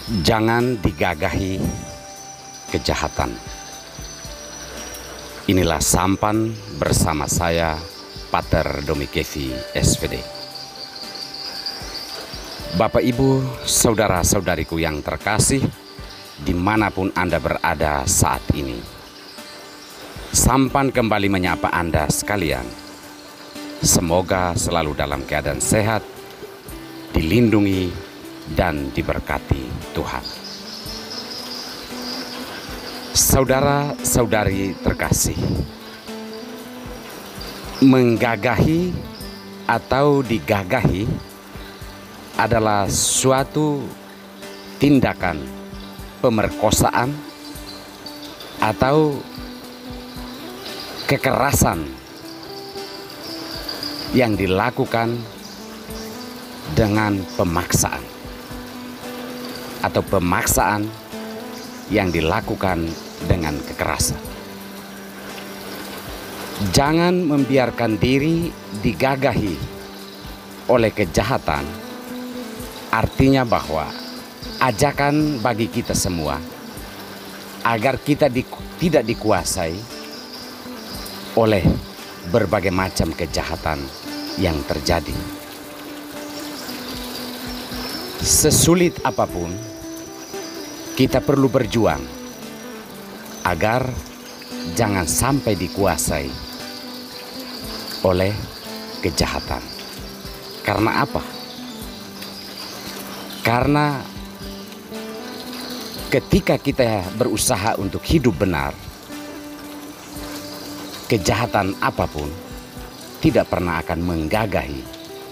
Jangan digagahi kejahatan. Inilah sampan bersama saya, Pater Domikevi, SVD. Bapak, Ibu, saudara-saudariku yang terkasih, dimanapun Anda berada saat ini, sampan kembali menyapa Anda sekalian. Semoga selalu dalam keadaan sehat, dilindungi, dan diberkati Tuhan. Saudara-saudari terkasih, menggagahi atau digagahi adalah suatu tindakan pemerkosaan atau kekerasan yang dilakukan dengan pemaksaan, atau pemaksaan yang dilakukan dengan kekerasan. Jangan membiarkan diri digagahi oleh kejahatan, artinya bahwa ajakan bagi kita semua agar kita tidak dikuasai oleh berbagai macam kejahatan yang terjadi. Sesulit apapun, kita perlu berjuang agar jangan sampai dikuasai oleh kejahatan. Karena apa? Karena ketika kita berusaha untuk hidup benar, kejahatan apapun tidak pernah akan menggagahi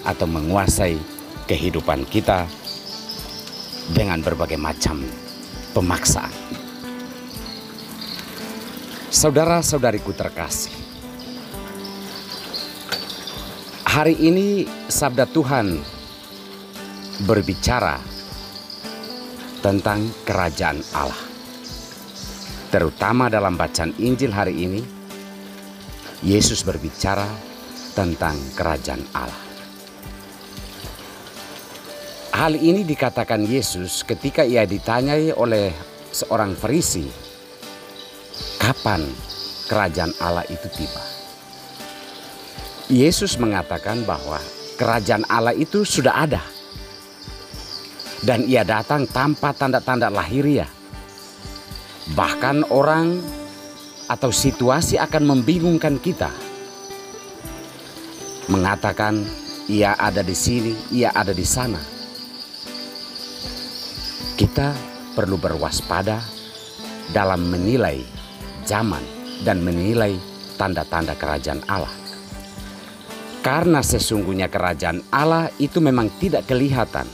atau menguasai kehidupan kita dengan berbagai macam pemaksaan. Saudara-saudariku terkasih, hari ini sabda Tuhan berbicara tentang kerajaan Allah. Terutama dalam bacaan Injil hari ini, Yesus berbicara tentang kerajaan Allah. Hal ini dikatakan Yesus ketika ia ditanyai oleh seorang Farisi, kapan kerajaan Allah itu tiba? Yesus mengatakan bahwa kerajaan Allah itu sudah ada, dan ia datang tanpa tanda-tanda lahiriah. Bahkan orang atau situasi akan membingungkan kita, mengatakan ia ada di sini, ia ada di sana. Kita perlu berwaspada dalam menilai zaman dan menilai tanda-tanda kerajaan Allah. Karena sesungguhnya kerajaan Allah itu memang tidak kelihatan,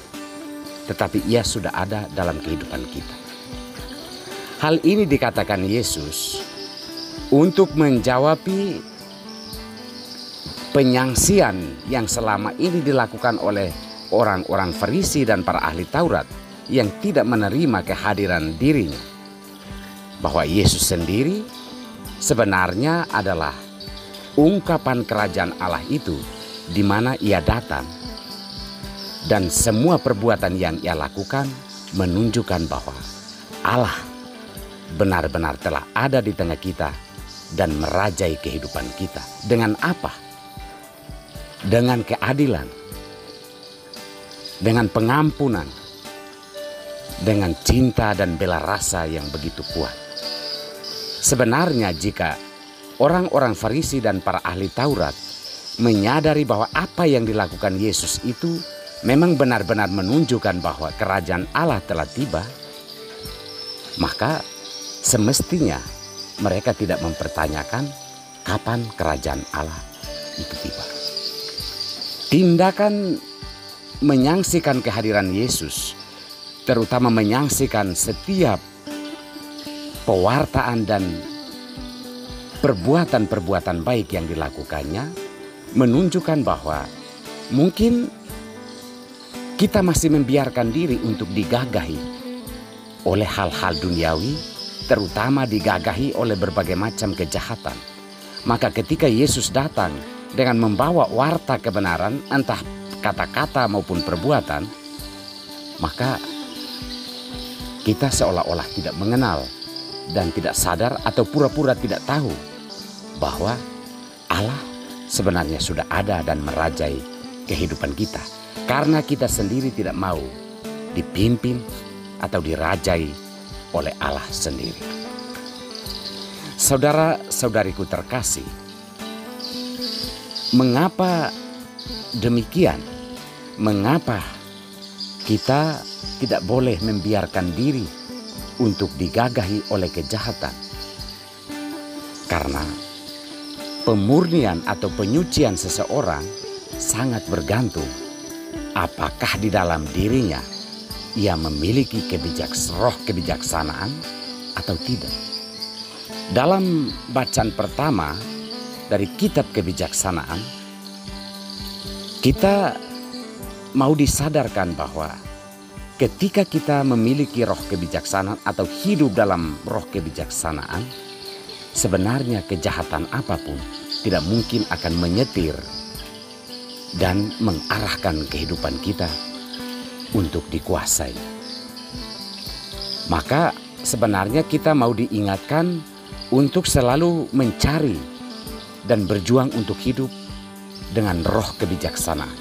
tetapi ia sudah ada dalam kehidupan kita. Hal ini dikatakan Yesus untuk menjawab penyangsian yang selama ini dilakukan oleh orang-orang Farisi dan para ahli Taurat yang tidak menerima kehadiran dirinya, bahwa Yesus sendiri sebenarnya adalah ungkapan kerajaan Allah itu, di mana ia datang dan semua perbuatan yang ia lakukan menunjukkan bahwa Allah benar-benar telah ada di tengah kita dan merajai kehidupan kita. Dengan apa? Dengan keadilan, dengan pengampunan, dengan cinta dan bela rasa yang begitu kuat. Sebenarnya jika orang-orang Farisi dan para ahli Taurat menyadari bahwa apa yang dilakukan Yesus itu memang benar-benar menunjukkan bahwa kerajaan Allah telah tiba, maka semestinya mereka tidak mempertanyakan kapan kerajaan Allah itu tiba. Tindakan menyangsikan kehadiran Yesus, terutama menyangsikan setiap pewartaan dan perbuatan-perbuatan baik yang dilakukannya, menunjukkan bahwa mungkin kita masih membiarkan diri untuk digagahi oleh hal-hal duniawi, terutama digagahi oleh berbagai macam kejahatan. Maka ketika Yesus datang dengan membawa warta kebenaran, entah kata-kata maupun perbuatan, maka kita seolah-olah tidak mengenal dan tidak sadar atau pura-pura tidak tahu bahwa Allah sebenarnya sudah ada dan merajai kehidupan kita, karena kita sendiri tidak mau dipimpin atau dirajai oleh Allah sendiri. Saudara-saudariku terkasih, mengapa demikian? Mengapa kita tidak boleh membiarkan diri untuk digagahi oleh kejahatan? Karena pemurnian atau penyucian seseorang sangat bergantung apakah di dalam dirinya ia memiliki roh kebijaksanaan atau tidak. Dalam bacaan pertama dari kitab kebijaksanaan, kita mau disadarkan bahwa ketika kita memiliki roh kebijaksanaan atau hidup dalam roh kebijaksanaan, sebenarnya kejahatan apapun tidak mungkin akan menyetir dan mengarahkan kehidupan kita untuk dikuasai. Maka sebenarnya kita mau diingatkan untuk selalu mencari dan berjuang untuk hidup dengan roh kebijaksanaan.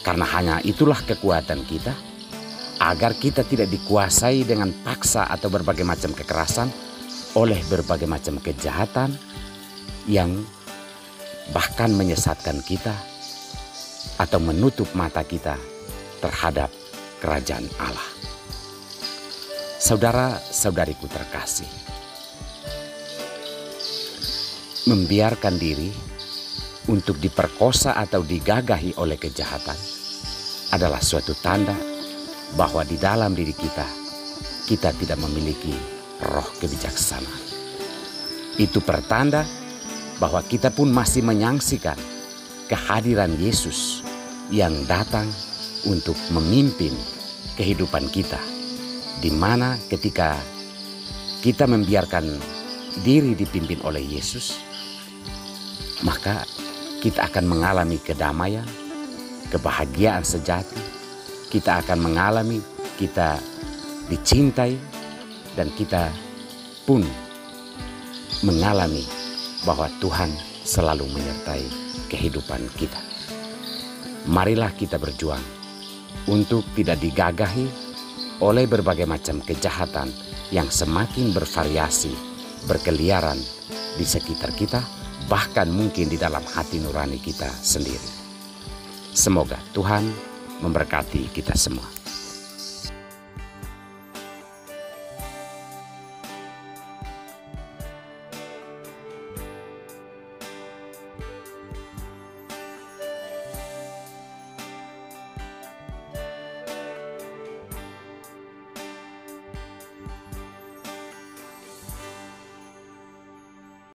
Karena hanya itulah kekuatan kita agar kita tidak dikuasai dengan paksa atau berbagai macam kekerasan oleh berbagai macam kejahatan yang bahkan menyesatkan kita atau menutup mata kita terhadap kerajaan Allah. Saudara-saudariku terkasih, membiarkan diri untuk diperkosa atau digagahi oleh kejahatan adalah suatu tanda bahwa di dalam diri kita tidak memiliki roh kebijaksanaan. Itu pertanda bahwa kita pun masih menyaksikan kehadiran Yesus yang datang untuk memimpin kehidupan kita, di mana ketika kita membiarkan diri dipimpin oleh Yesus, maka kita akan mengalami kedamaian, kebahagiaan sejati. Kita akan mengalami kita dicintai, dan kita pun mengalami bahwa Tuhan selalu menyertai kehidupan kita. Marilah kita berjuang untuk tidak digagahi oleh berbagai macam kejahatan yang semakin bervariasi, berkeliaran di sekitar kita, bahkan mungkin di dalam hati nurani kita sendiri. Semoga Tuhan memberkati kita semua.